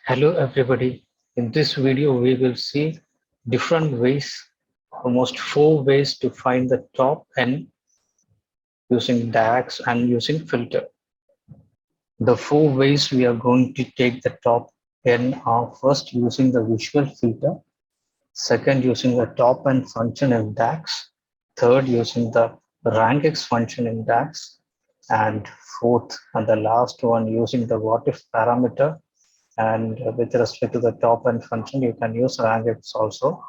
Hello everybody. In this video we will see different ways, almost 4 ways to find the top n using DAX and using filter. The 4 ways we are going to take the top n are first using the visual filter, second using the top n function in DAX, third using the rankx function in DAX, and fourth and the last one using the what if parameter. And with respect to the top end function, you can use rankx also,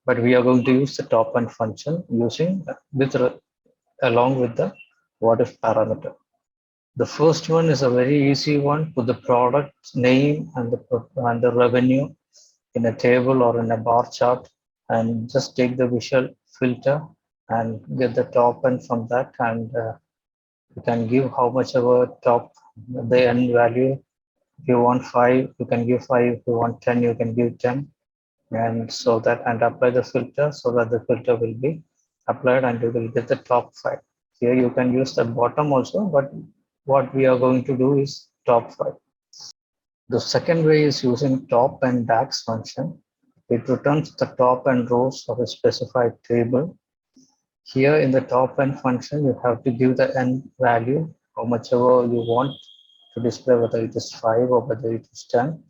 but we are going to use the top end function using along with the what if parameter. The first one is a very easy one. Put the product name and the revenue in a table or in a bar chart, and just take the visual filter and get the top end from that, and you can give how much ever top the end value. If you want 5, you can give 5. If you want 10, you can give 10. And so that, and apply the filter so that the filter will be applied and you will get the top 5. Here you can use the bottom also, but what we are going to do is top 5. The second way is using top and DAX function. It returns the top and rows of a specified table. Here in the top n function, you have to give the n value, how much ever you want to display, whether it is 5 or whether it is 10.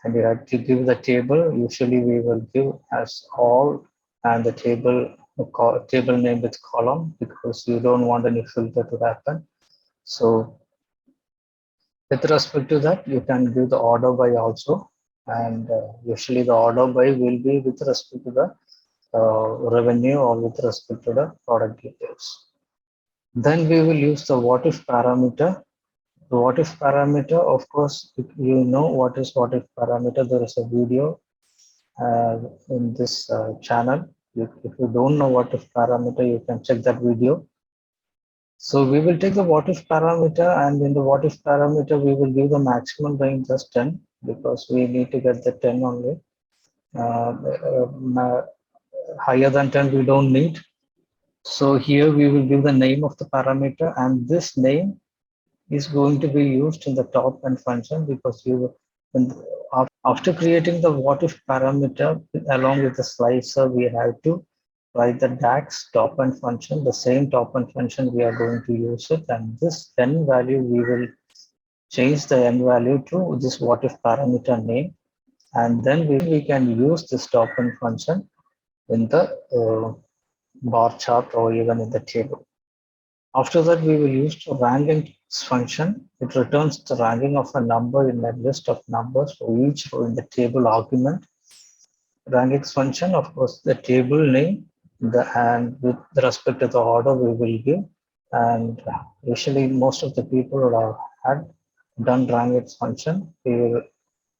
And you have to give the table. Usually we will give as all and the table name with column because you don't want any filter to happen. So with respect to that, you can give the order by also. And usually the order by will be with respect to the revenue or with respect to the product details. Then we will use the what if parameter. The what if parameter, of course, if you know what is what if parameter, there is a video in this channel. If you don't know what if parameter, you can check that video. So we will take the what if parameter, and in the what if parameter, we will give the maximum range as 10 because we need to get the 10 only. Higher than 10, we don't need. So here we will give the name of the parameter, and this name is going to be used in the top end function because after creating the what if parameter along with the slicer, we have to write the DAX top end function, the same top end function we are going to use it, and this n value we will change the n value to this what if parameter name, and then we can use this top end function in the bar chart or even in the table. After that, we will use the ranking function. It returns the ranking of a number in a list of numbers for each row in the table argument. Rankx function, of course, the table name, and with respect to the order we will give. And usually most of the people have had done rankx function. We will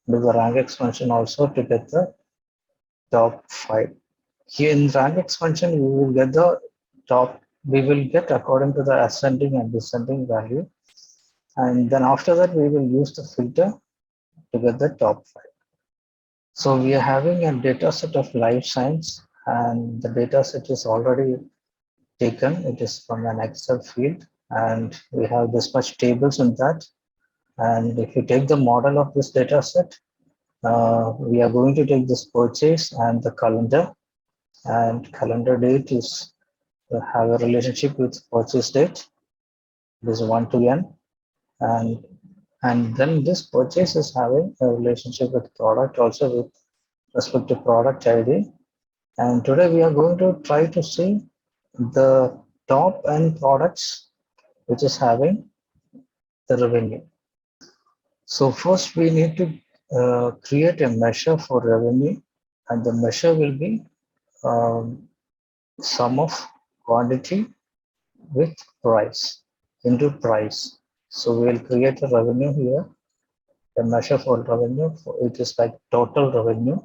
do the rankx function also to get the top 5. Here in rankx function, we will get the top, we will get according to the ascending and descending value. And then after that, we will use the filter to get the top 5. So we are having a data set of life science, and the data set is already taken. It is from an Excel field, and we have this much tables in that. And if you take the model of this data set, we are going to take this purchase and the calendar, and calendar date is have a relationship with purchase date. This is 1 to n, and then this purchase is having a relationship with product also with respect to product ID. And today we are going to try to see the top end products which is having the revenue. So first we need to create a measure for revenue, and the measure will be sum of quantity with price into price. So we will create a revenue here, a measure for revenue. It is like total revenue.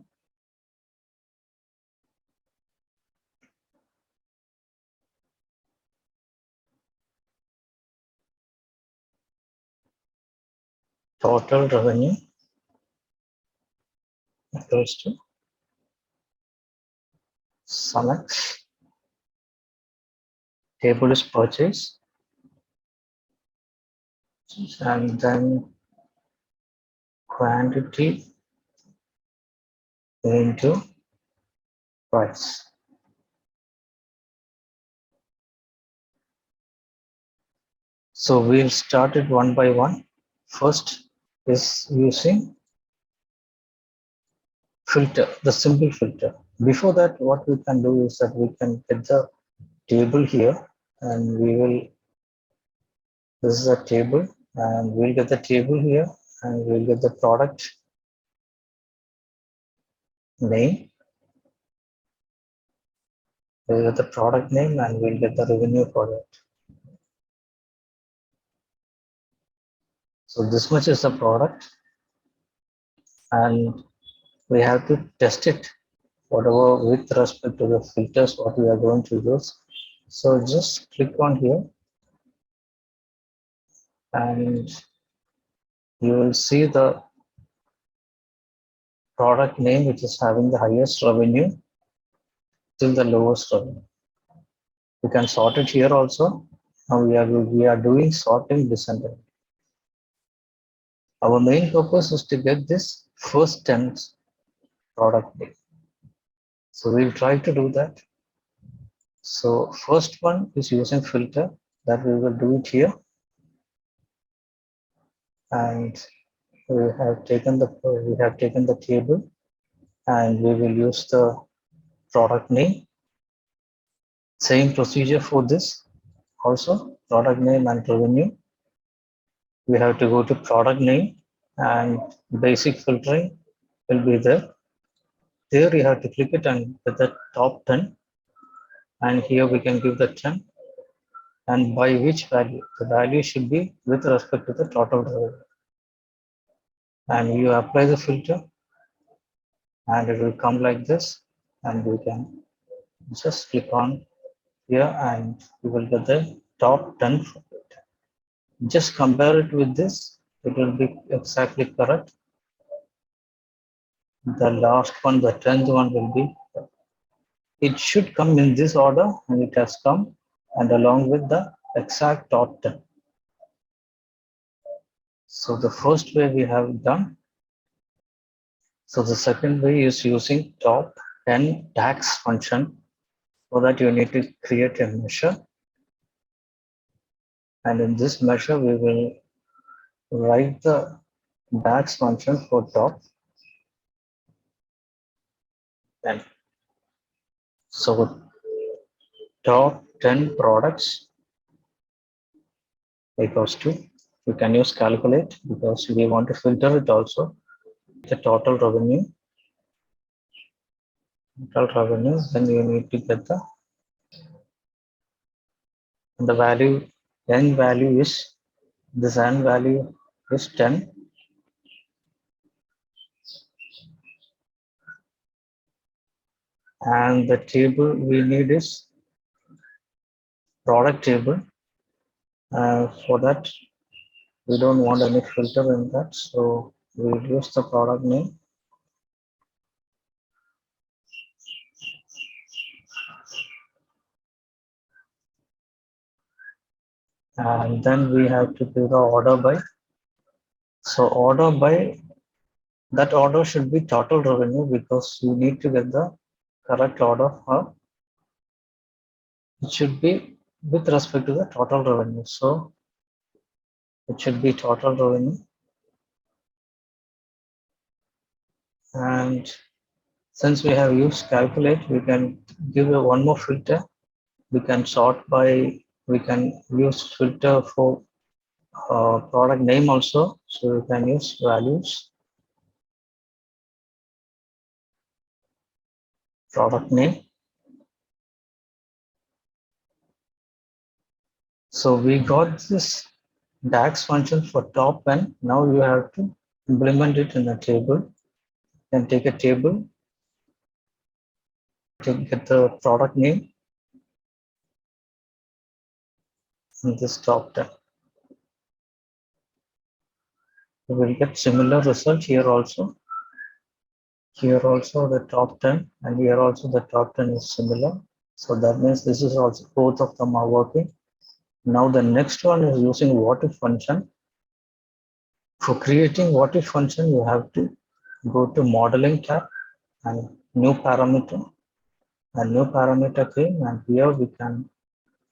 Total revenue equals to sum x. Table is purchase, and then quantity into price. So we'll start it one by one. First is using filter, the simple filter. Before that, what we can do is that we can get the table here, and this is a table, and we'll get the table here, and we'll get the product name. We'll get the product name, and we'll get the revenue for it. So this much is the product, and we have to test it, whatever with respect to the filters what we are going to use. So just click on here, and you will see the product name which is having the highest revenue till the lowest revenue. You can sort it here also. Now we are doing sorting descending. Our main purpose is to get this first 10 product name. So we'll try to do that. So first one is using filter, that we will do it here. And we have taken the table, and we will use the product name. Same procedure for this also, product name and revenue. We have to go to product name, and basic filtering will be there. There you have to click it and get the top 10, and here we can give the 10, and by which value. The value should be with respect to the total revenue. And you apply the filter, and it will come like this, and we can just click on here, and you will get the top 10 from it. Just compare it with this, it will be exactly correct. The last one, the 10th one will be, it should come in this order, and it has come, and along with the exact top 10. So the first way we have done. So the second way is using top 10 DAX function. For that you need to create a measure, and in this measure we will write the DAX function for top 10. So top 10 products equals to, you can use calculate because we want to filter it also, the total revenue, then you need to get the value, n value is, this n value is 10. And the table we need is product table. For that, we don't want any filter in that, so we'll use the product name. And then we have to do the order by. So order by, that order should be total revenue, because you need to get the correct order for, it should be with respect to the total revenue. So it should be total revenue. And since we have used calculate, we can give one more filter. We can sort by, we can use filter for product name also. So we can use values, product name. So we got this DAX function for top 10. Now you have to implement it in a table. Then take a table to get the product name in this top 10. You will get similar result here also. Here also the top 10, and here also the top 10 is similar. So that means this is also, both of them are working. Now the next one is using what if function. For creating what if function, you have to go to modeling tab, and new parameter, and new parameter came, and here we can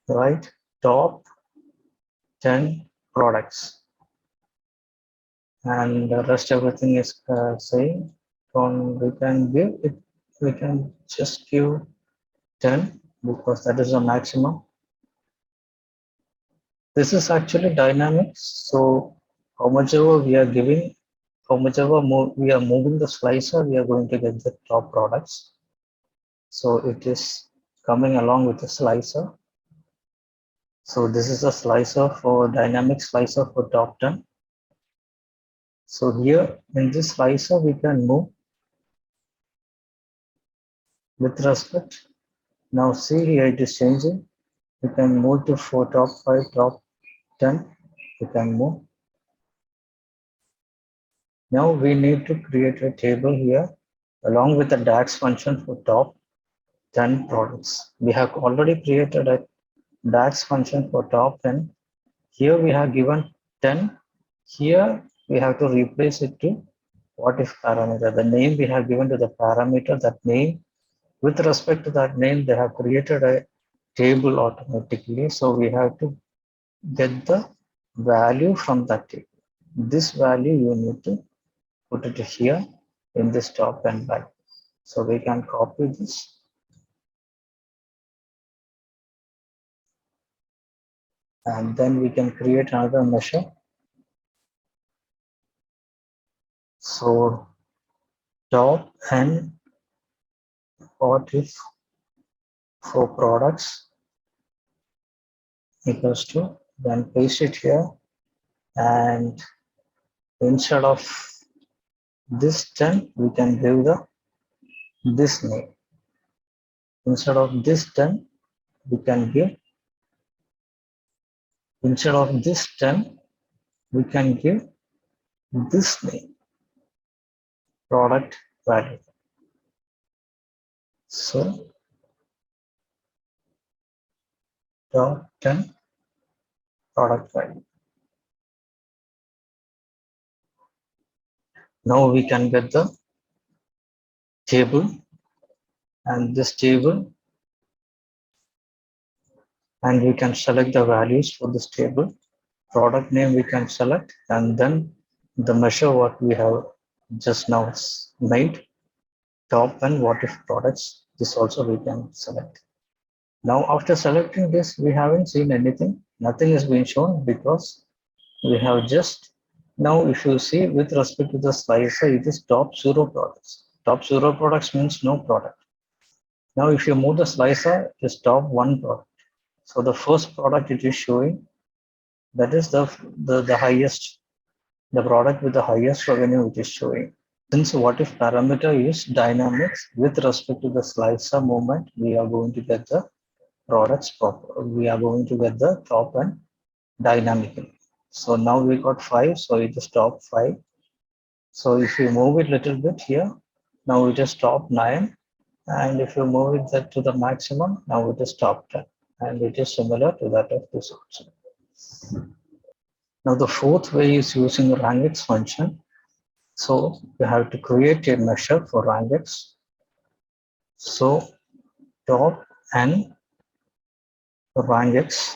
write top 10 products, and the rest everything is same. We can give it, we can just give 10 because that is the maximum. This is actually dynamics, so how much ever we are giving, how much ever we are moving the slicer, we are going to get the top products. So it is coming along with the slicer. So this is a slicer for dynamic slicer for top 10. So here in this slicer, we can move with respect. Now see here it is changing. We can move to for top 5, top 10. We can move. Now we need to create a table here along with the DAX function for top 10 products. We have already created a DAX function for top 10. Here we have given 10. Here we have to replace it to what if parameter. The name we have given to the parameter, that name, with respect to that name, they have created a table automatically. So we have to get the value from that table. This value you need to put it here in this top and back. So we can copy this and then we can create another measure. So top and what if for products equals to, then paste it here, and instead of this 10 we can give the this name. Instead of this 10 we can give, instead of this 10 we can give this name, product value. So top 10 product value. Now we can get the table, and this table, and we can select the values for this table. Product name we can select, and then the measure what we have just now made, top and what if products, this also we can select. Now after selecting this, we haven't seen anything, nothing is being shown because we have just, now if you see with respect to the slicer, it is top 0 products. Top 0 products means no product. Now if you move the slicer, it is top 1 product. So the first product it is showing, that is the highest, the product with the highest revenue it is showing. Since what if parameter is dynamics, with respect to the slicer movement, we are going to get the products proper. We are going to get the top and dynamically. So now we got 5, so it is top 5. So if you move it a little bit here, now it is top 9. And if you move it that to the maximum, now it is top 10. And it is similar to that of this also. Now the fourth way is using the rangex function. So we have to create a measure for rangex. So top and rangex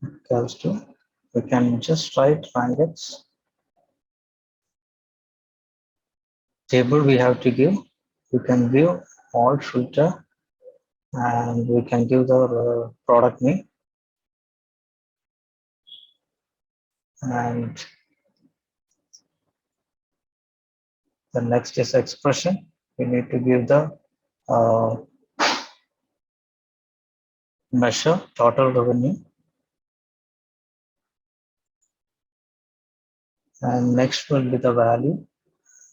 equals to, we can just write rangex table we have to give. We can give alt filter and we can give the product name, and the next is expression. We need to give the measure total revenue, and next will be the value,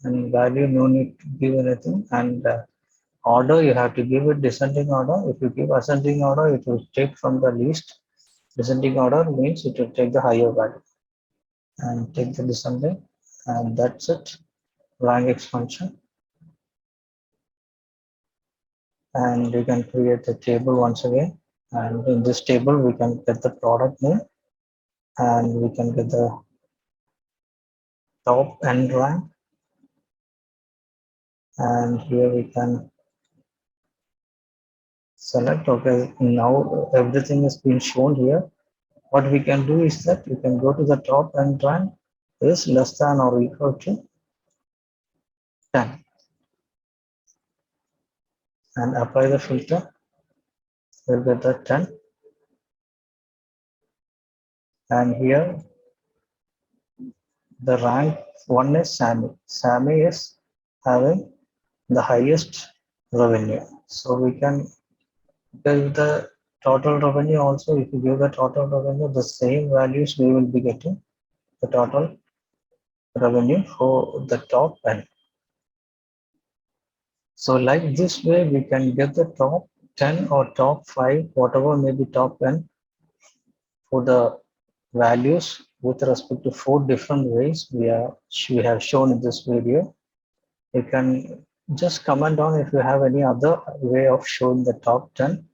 and value no need to give anything, and order you have to give it descending order. If you give ascending order, it will take from the least. Descending order means it will take the higher value and take the descending, and that's it. Rangex function, and we can create a table once again, and in this table we can get the product name, and we can get the top and rank, and here we can select. Okay, now everything is being shown here. What we can do is that you can go to the top and run is less than or equal to 10 and apply the filter. We'll get the 10, and here the rank one is Sammy. Sammy is having the highest revenue. So we can give the total revenue also. If you give the total revenue, the same values we will be getting the total revenue for the top N. So like this way, we can get the top 10 or top 5, whatever may be top 10 for the values with respect to 4 different ways we have shown in this video. You can just comment on if you have any other way of showing the top 10,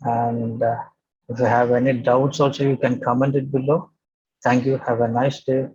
and if you have any doubts also, you can comment it below. Thank you. Have a nice day.